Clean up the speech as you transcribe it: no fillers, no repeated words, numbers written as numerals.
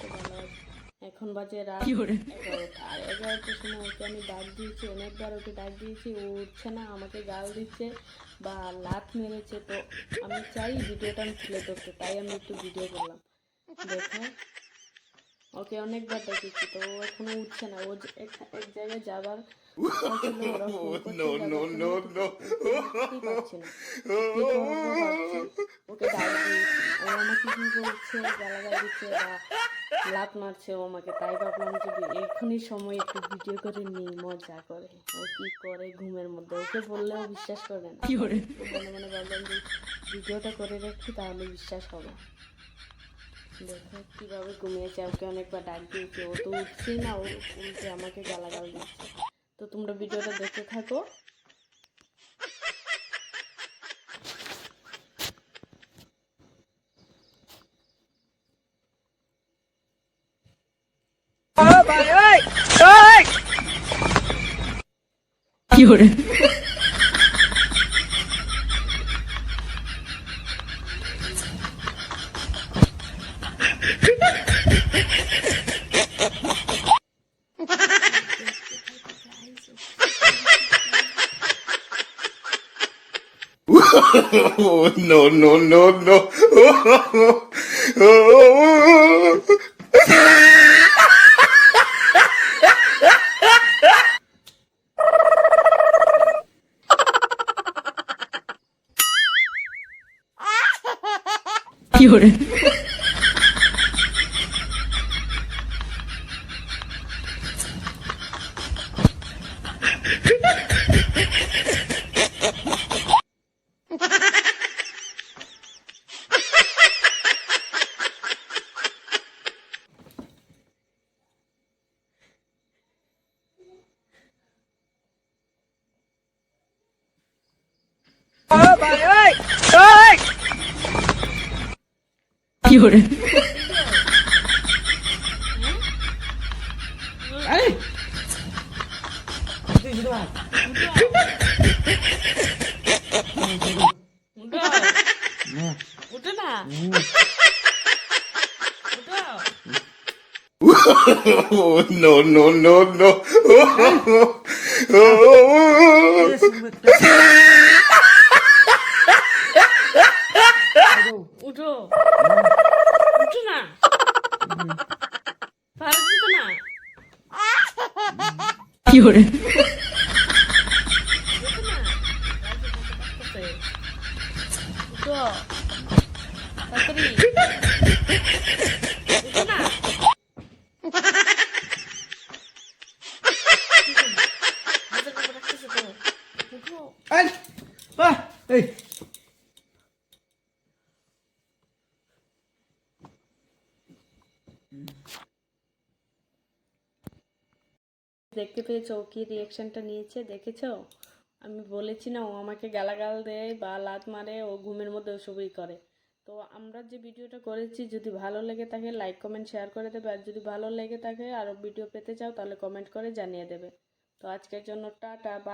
তো ভালো আছে। এখন বাজে রাত 11টা, আর 11টার সময় ওকে আমি ডাক দিয়েছি, অনেকবার ওকে ডাক দিয়েছি, ও উঠছে না, আমাকে গাল দিচ্ছে বা লাত মেরেছে। তো আমি চাই ভিডিওটা আমি তুলে ধরতে, তাই আমি একটু ভিডিও করলাম। দেখো, ওকে অনেকবার ডেকেছি, তো ও এখনো উঠছে না। ও এক জায়গায় যাবার কথা ছিল, ওরা ফোন করছে যাবার জন্য, তো উঠতেই পারছি না। কি করবো ভাবছি, ওকে ডাক দিয়েছি, ও আমাকে কি বলছে, গালাগাল দিচ্ছে বা লাত মারছে ও আমাকে। তাই ভাবলাম যে এখনই সময় একটু ভিডিও করে নিই, মজা করে। ও কি করে ঘুমের মধ্যে, ওকে বললেও বিশ্বাস করে না। মনে মনে ভাবলাম যে ভিডিওটা করে রাখি, তাহলে বিশ্বাস হবে। দেখো কিভাবে ঘুমিয়েছে, ওকে অনেকবার ডাক দিয়েছে, ও তো উঠছেই না, ও উল্টে আমাকে গালাগাল দিচ্ছে। তো তোমরা ভিডিওটা দেখতে থাকো। কি hore No, no, no, no. কি hore কি hore উঠো না, No, no, no, no. উঠো, উঠো না, পারছি তো না। কি hore উঠো তাড়াতাড়ি, উঠো না। হাতের উপর রাখতেছে তো, উঠো। এই দেখতে পেয়েছো ও কি রিয়াকশনটা নিয়েছে, দেখেছো? আমি বলেছি না, ও আমাকে গালাগাল দেয় বা লাত মারে, ও ঘুমের মধ্যে ওসবই করে। তো আমরা যে ভিডিওটা করেছি, যদি ভালো লেগে থাকে লাইক কমেন্ট শেয়ার করে দেবে, আর যদি ভালো লেগে থাকে আরও ভিডিও পেতে চাও তাহলে কমেন্ট করে জানিয়ে দেবে। তো আজকের জন্য টাটা বা